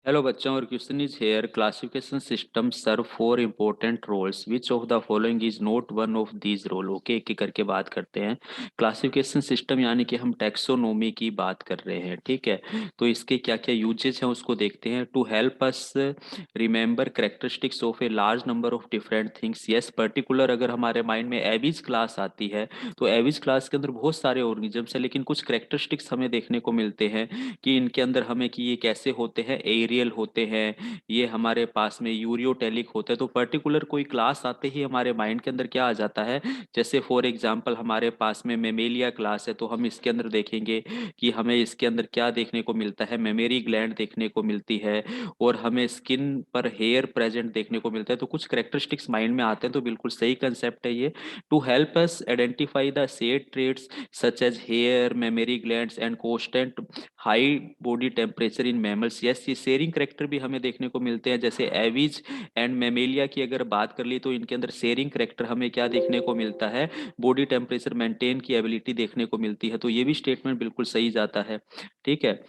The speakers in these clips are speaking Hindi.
हेलो बच्चों, और question is here classification system serve four important roles which of the following is not one of these role. Okay, एक एक करके बात करते हैं। क्लासिफिकेशन सिस्टम यानी कि हम टैक्सोनॉमी की बात कर रहे हैं, ठीक है। तो इसके क्या क्या यूजेस हैं उसको देखते हैं। To help us remember characteristics of a large number of different things. Yes, particular अगर हमारे माइंड में एविज क्लास आती है तो एविज क्लास के अंदर बहुत सारे ऑर्गेनिजम्स हैं, लेकिन कुछ करेक्टरिस्टिक्स हमें देखने को मिलते हैं कि इनके अंदर हमें कि ये कैसे होते हैं, एरियल होते हैं, ये हमारे पास में यूरियोटेलिक होते हैं। तो पर्टिकुलर कोई क्लास आते ही हमारे माइंड के अंदर क्या आ जाता है। जैसे फॉर एग्जांपल हमारे पास में मेमेलिया क्लास है, तो हम इसके अंदर देखेंगे कि हमें इसके अंदर क्या देखने को मिलता है, मेमोरी ग्लैंड देखने को मिलती है, और हमें स्किन पर हेयर प्रेजेंट देखने को मिलता है। तो कुछ करेक्टरिस्टिक्स माइंड में आते हैं, तो बिल्कुल सही कंसेप्ट है ये। To help us identify the said traits such as hair, mammary glands and constant high body temperature in mammals. Yes, ये शेयरिंग करेक्टर भी हमें देखने को मिलते हैं। जैसे एविज एंड मेमेलिया की अगर बात कर ली तो इनके अंदर शेयरिंग करेक्टर हमें क्या देखने को मिलता है, बॉडी टेम्परेचर मेंटेन की एबिलिटी देखने को मिलती है। तो ये भी स्टेटमेंट बिल्कुल सही जाता है, ठीक है।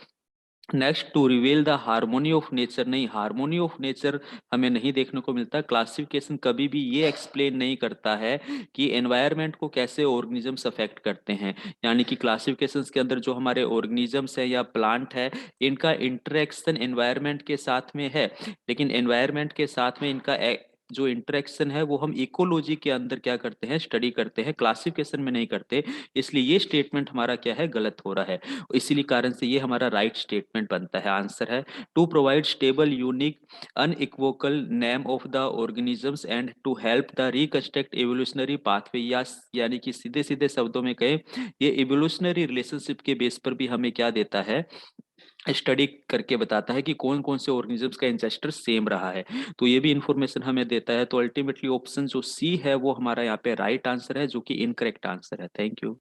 Next, to reveal the harmony of nature. नहीं, हार्मोनी ऑफ नेचर हमें नहीं देखने को मिलता। क्लासिफिकेशन कभी भी ये एक्सप्लेन नहीं करता है कि एनवायरनमेंट को कैसे ऑर्गेनिजम्स अफेक्ट करते हैं। यानी कि क्लासिफिकेशंस के अंदर जो हमारे ऑर्गेनिजम्स है या प्लांट है, इनका इंटरेक्शन एनवायरनमेंट के साथ में है, लेकिन एनवायरनमेंट के साथ में इनका जो इंटरेक्शन है वो हम इकोलॉजी के अंदर क्या करते हैं, स्टडी करते हैं, क्लासिफिकेशन में नहीं करते। इसलिए ये स्टेटमेंट हमारा क्या है, गलत हो रहा है। इसीलिए कारण से ये हमारा राइट स्टेटमेंट बनता है, आंसर है। To provide stable unique unequivocal name of the organisms and to help the reconstruct evolutionary pathway. या यानी कि सीधे सीधे शब्दों में कहें, ये एवोल्यूशनरी रिलेशनशिप के बेस पर भी हमें क्या देता है, स्टडी करके बताता है कि कौन कौन से ऑर्गेनिजम्स का इंसेस्टर सेम रहा है। तो ये भी इंफॉर्मेशन हमें देता है। तो अल्टीमेटली ऑप्शन जो सी है वो हमारा यहाँ पे राइट आंसर है, जो कि इनकरेक्ट आंसर है। Thank you.